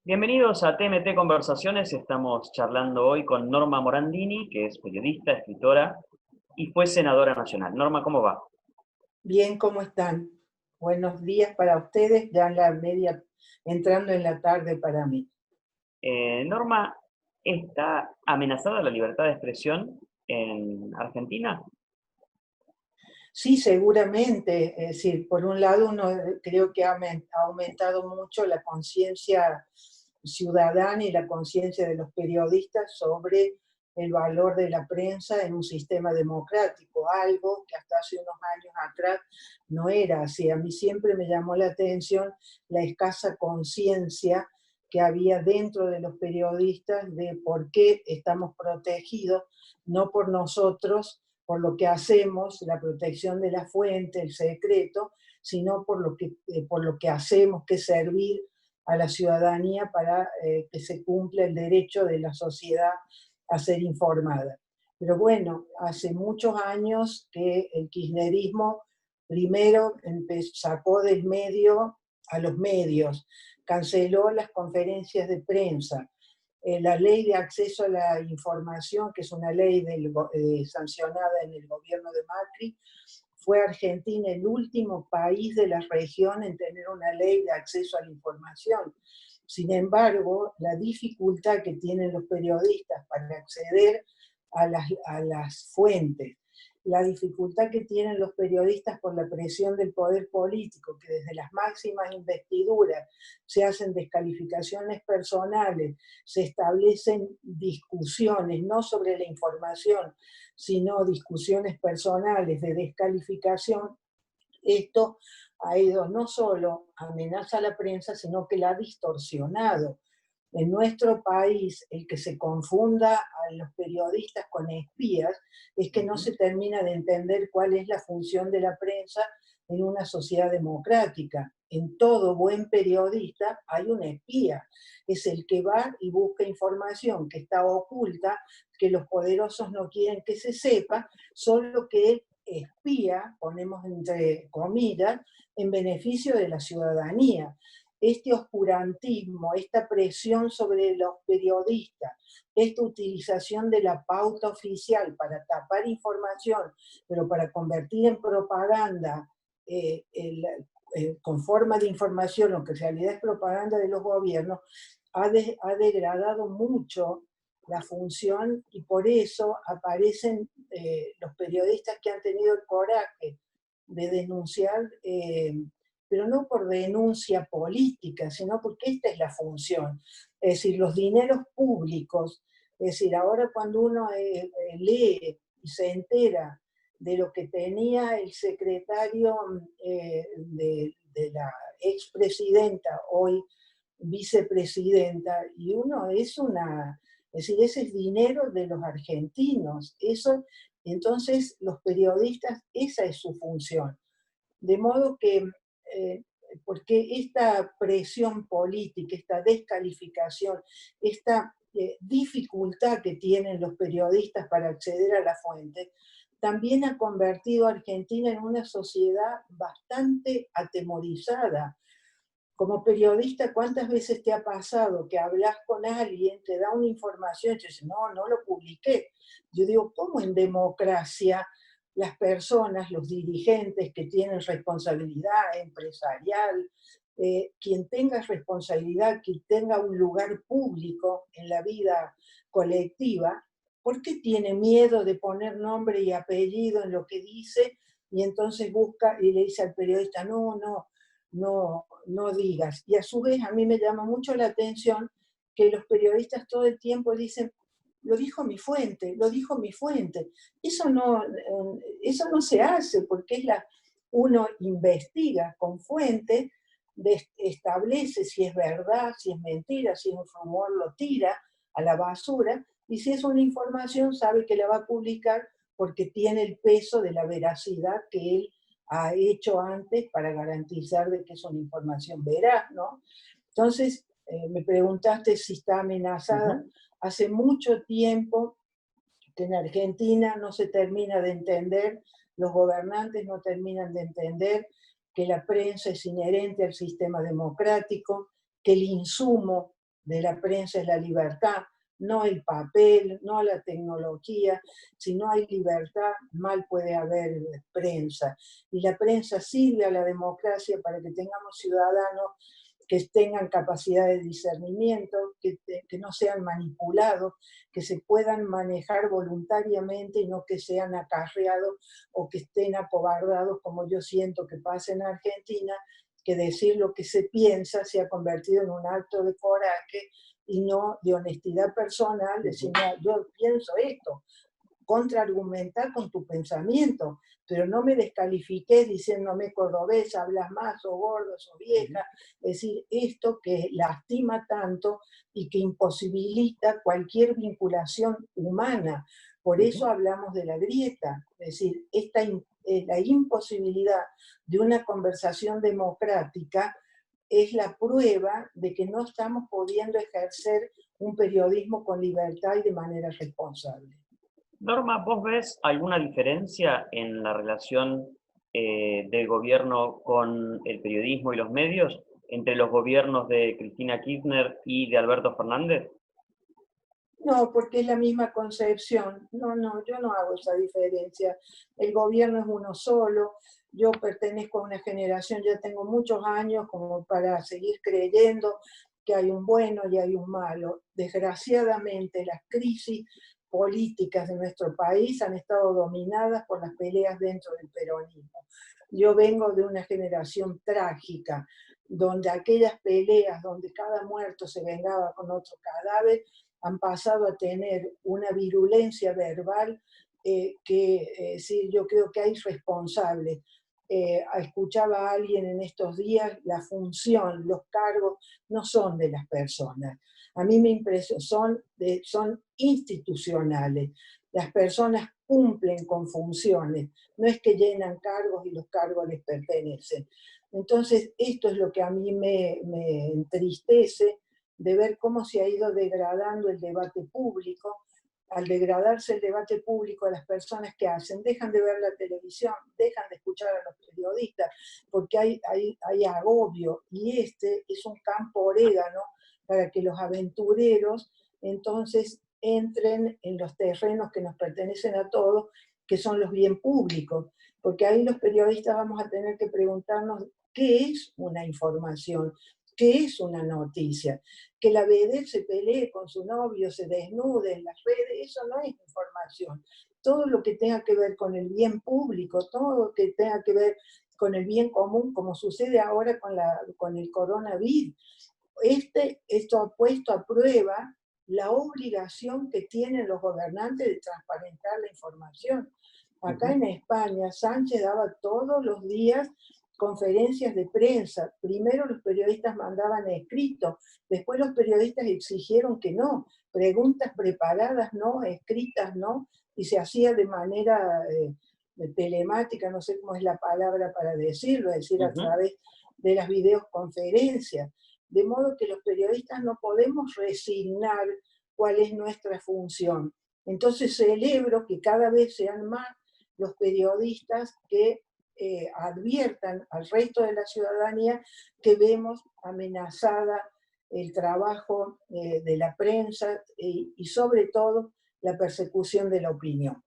Bienvenidos a TMT Conversaciones. Estamos charlando hoy con Norma Morandini, que es periodista, escritora y fue senadora nacional. Norma, ¿cómo va? Bien, ¿cómo están? Buenos días para ustedes, ya en la media, entrando en la tarde para mí. Norma, ¿está amenazada la libertad de expresión en Argentina? Sí, seguramente, es decir, por un lado uno creo que ha aumentado mucho la conciencia ciudadana y la conciencia de los periodistas sobre el valor de la prensa en un sistema democrático, algo que hasta hace unos años atrás no era así. A mí siempre me llamó la atención la escasa conciencia que había dentro de los periodistas de por qué estamos protegidos, no por nosotros, por lo que hacemos, la protección de la fuente, el secreto, sino por lo que hacemos, que es servir a la ciudadanía para que se cumpla el derecho de la sociedad a ser informada. Pero bueno, hace muchos años que el kirchnerismo primero sacó del medio a los medios, canceló las conferencias de prensa, la ley de acceso a la información, que es una ley sancionada en el gobierno de Macri, fue Argentina el último país de la región en tener una ley de acceso a la información. Sin embargo, la dificultad que tienen los periodistas para acceder a las fuentes, la dificultad que tienen los periodistas por la presión del poder político, que desde las máximas investiduras se hacen descalificaciones personales, se establecen discusiones, no sobre la información, sino discusiones personales de descalificación. Esto ha ido no solo amenaza a la prensa, sino que la ha distorsionado. En nuestro país, el que se confunda a los periodistas con espías es que no se termina de entender cuál es la función de la prensa en una sociedad democrática. En todo buen periodista hay un espía, es el que va y busca información que está oculta, que los poderosos no quieren que se sepa, solo que espía, ponemos entre comillas, en beneficio de la ciudadanía. Este oscurantismo, esta presión sobre los periodistas, esta utilización de la pauta oficial para tapar información, pero para convertir en propaganda con forma de información, lo que en realidad es propaganda de los gobiernos, ha degradado mucho la función y por eso aparecen los periodistas que han tenido el coraje de denunciar, pero no por denuncia política, sino porque esta es la función. Es decir, los dineros públicos, es decir, ahora cuando uno lee y se entera de lo que tenía el secretario de la expresidenta, hoy vicepresidenta, y uno es decir, ese es dinero de los argentinos, eso, entonces los periodistas, esa es su función. De modo que, eh, porque esta presión política, esta descalificación, esta dificultad que tienen los periodistas para acceder a la fuente, también ha convertido a Argentina en una sociedad bastante atemorizada. Como periodista, ¿cuántas veces te ha pasado que hablas con alguien, te da una información y te dice, no, no lo publiqué? Yo digo, ¿cómo en democracia las personas, los dirigentes que tienen responsabilidad empresarial, quien tenga responsabilidad, quien tenga un lugar público en la vida colectiva, por qué tiene miedo de poner nombre y apellido en lo que dice y entonces busca y le dice al periodista, no, no, no digas? Y a su vez a mí me llama mucho la atención que los periodistas todo el tiempo dicen, lo dijo mi fuente, lo dijo mi fuente. Eso no se hace porque uno investiga con fuente, establece si es verdad, si es mentira, si es un rumor, lo tira a la basura, y si es una información sabe que la va a publicar porque tiene el peso de la veracidad que él ha hecho antes para garantizar de que es una información veraz, ¿no? Entonces, me preguntaste si está amenazada. Hace mucho tiempo que en Argentina no se termina de entender, los gobernantes no terminan de entender que la prensa es inherente al sistema democrático, que el insumo de la prensa es la libertad, no el papel, no la tecnología. Si no hay libertad, mal puede haber prensa. Y la prensa sirve a la democracia para que tengamos ciudadanos que tengan capacidad de discernimiento, que no sean manipulados, que se puedan manejar voluntariamente y no que sean acarreados o que estén acobardados, como yo siento que pasa en Argentina, que decir lo que se piensa se ha convertido en un acto de coraje y no de honestidad personal, decir, "Mira, yo pienso esto", contraargumentar con tu pensamiento, pero no me descalifiques diciéndome cordobés, hablas más, o gordo, o vieja, es decir, esto que lastima tanto y que imposibilita cualquier vinculación humana. Por eso hablamos de la grieta, es decir, la imposibilidad de una conversación democrática es la prueba de que no estamos pudiendo ejercer un periodismo con libertad y de manera responsable. Norma, ¿vos ves alguna diferencia en la relación del gobierno con el periodismo y los medios entre los gobiernos de Cristina Kirchner y de Alberto Fernández? No, porque es la misma concepción. No, yo no hago esa diferencia. El gobierno es uno solo. Yo pertenezco a una generación, ya tengo muchos años como para seguir creyendo que hay un bueno y hay un malo. Desgraciadamente, las crisis políticas de nuestro país han estado dominadas por las peleas dentro del peronismo. Yo vengo de una generación trágica, donde aquellas peleas, donde cada muerto se vengaba con otro cadáver, han pasado a tener una virulencia verbal sí, yo creo que hay responsables. Escuchaba a alguien en estos días, la función, los cargos no son de las personas. A mí me impresiona, son institucionales. Las personas cumplen con funciones, no es que llenan cargos y los cargos les pertenecen. Entonces, esto es lo que a mí me entristece, de ver cómo se ha ido degradando el debate público. Al degradarse el debate público, las personas que hacen, dejan de ver la televisión, dejan de escuchar a los periodistas, porque hay agobio, y este es un campo orégano para que los aventureros entonces entren en los terrenos que nos pertenecen a todos, que son los bien públicos, porque ahí los periodistas vamos a tener que preguntarnos qué es una información, qué es una noticia. Que la vedette se pelee con su novio, se desnude en las redes, eso no es información. Todo lo que tenga que ver con el bien público, todo lo que tenga que ver con el bien común, como sucede ahora con el coronavirus. Esto ha puesto a prueba la obligación que tienen los gobernantes de transparentar la información. Acá en España, Sánchez daba todos los días conferencias de prensa. Primero los periodistas mandaban escrito, después los periodistas exigieron que no, preguntas preparadas no, escritas no, y se hacía de manera telemática, no sé cómo es la palabra para decirlo, es decir, a través de las videoconferencias. De modo que los periodistas no podemos resignar cuál es nuestra función. Entonces celebro que cada vez sean más los periodistas que adviertan al resto de la ciudadanía que vemos amenazada el trabajo de la prensa y sobre todo la persecución de la opinión.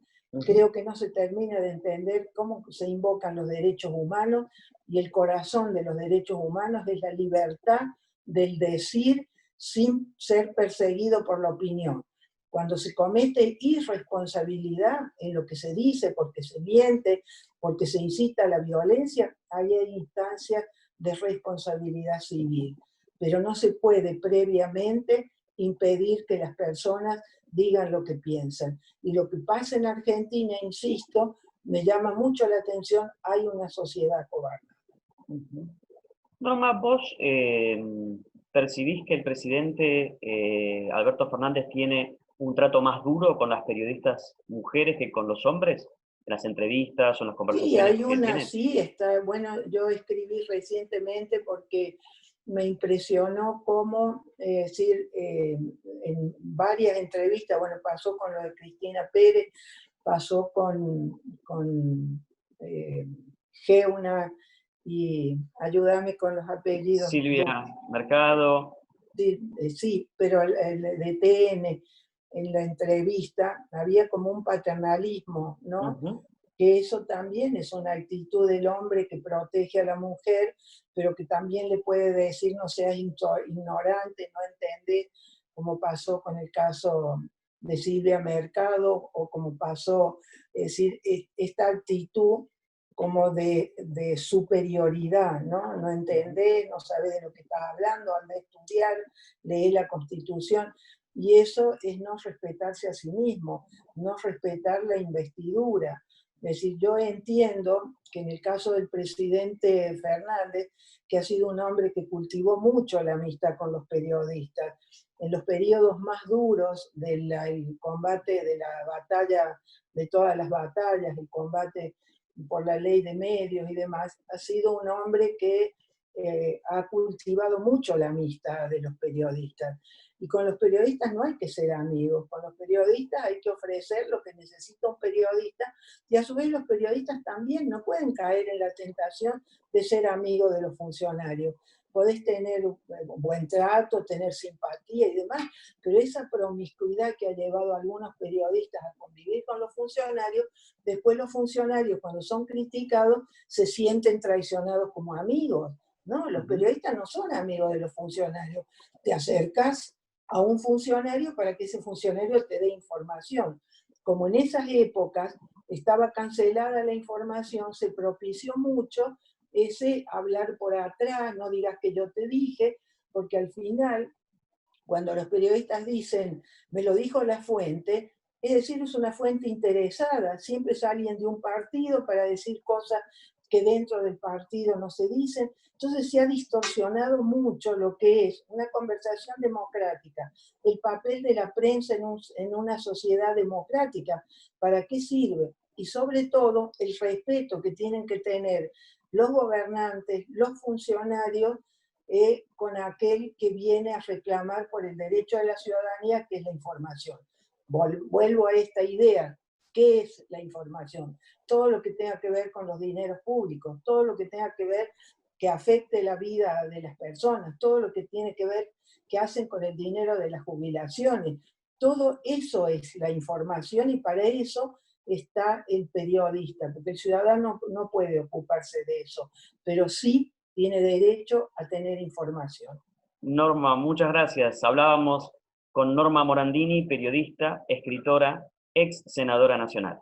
Creo que no se termina de entender cómo se invocan los derechos humanos, y el corazón de los derechos humanos es la libertad del decir sin ser perseguido por la opinión. Cuando se comete irresponsabilidad en lo que se dice, porque se miente, porque se incita a la violencia, ahí hay instancias de responsabilidad civil. Pero no se puede previamente impedir que las personas digan lo que piensan. Y lo que pasa en Argentina, insisto, me llama mucho la atención, hay una sociedad cobarde. Norma, ¿vos percibís que el presidente Alberto Fernández tiene un trato más duro con las periodistas mujeres que con los hombres? En las entrevistas o en las conversaciones. Sí, hay una, sí, está bueno. Yo escribí recientemente porque me impresionó cómo, en varias entrevistas, bueno, pasó con lo de Cristina Pérez, pasó con Geuna, y ayúdame con los apellidos. Silvia Mercado. Sí, sí, pero el de TN, en la entrevista, había como un paternalismo, ¿no? Ujú. Que eso también es una actitud del hombre que protege a la mujer, pero que también le puede decir no seas ignorante, no entendés, como pasó con el caso de Silvia Mercado, o como pasó, es decir, esta actitud como de superioridad, ¿no? No Ujú. entendés, no sabés de lo que estás hablando, anda a estudiar, lee la Constitución, y eso es no respetarse a sí mismo, no respetar la investidura. Es decir, yo entiendo que en el caso del presidente Fernández, que ha sido un hombre que cultivó mucho la amistad con los periodistas, en los periodos más duros del combate de la batalla, de todas las batallas, el combate por la ley de medios y demás, ha sido un hombre que ha cultivado mucho la amistad de los periodistas. Y con los periodistas no hay que ser amigos, con los periodistas hay que ofrecer lo que necesita un periodista, y a su vez los periodistas también no pueden caer en la tentación de ser amigos de los funcionarios. Podés tener buen trato, tener simpatía y demás, pero esa promiscuidad que ha llevado a algunos periodistas a convivir con los funcionarios, después los funcionarios cuando son criticados se sienten traicionados como amigos. No, los Ujú. periodistas no son amigos de los funcionarios. Te acercas a un funcionario para que ese funcionario te dé información. Como en esas épocas estaba cancelada la información, se propició mucho ese hablar por atrás, no digas que yo te dije, porque al final, cuando los periodistas dicen, me lo dijo la fuente, es decir, es una fuente interesada, siempre es alguien de un partido para decir cosas que dentro del partido no se dicen. Entonces se ha distorsionado mucho lo que es una conversación democrática, el papel de la prensa en una sociedad democrática, ¿para qué sirve? Y sobre todo el respeto que tienen que tener los gobernantes, los funcionarios, con aquel que viene a reclamar por el derecho de la ciudadanía, que es la información. Vuelvo a esta idea. ¿Qué es la información? Todo lo que tenga que ver con los dineros públicos, todo lo que tenga que ver que afecte la vida de las personas, todo lo que tiene que ver que hacen con el dinero de las jubilaciones. Todo eso es la información, y para eso está el periodista, porque el ciudadano no puede ocuparse de eso, pero sí tiene derecho a tener información. Norma, muchas gracias. Hablábamos con Norma Morandini, periodista, escritora, ex senadora nacional.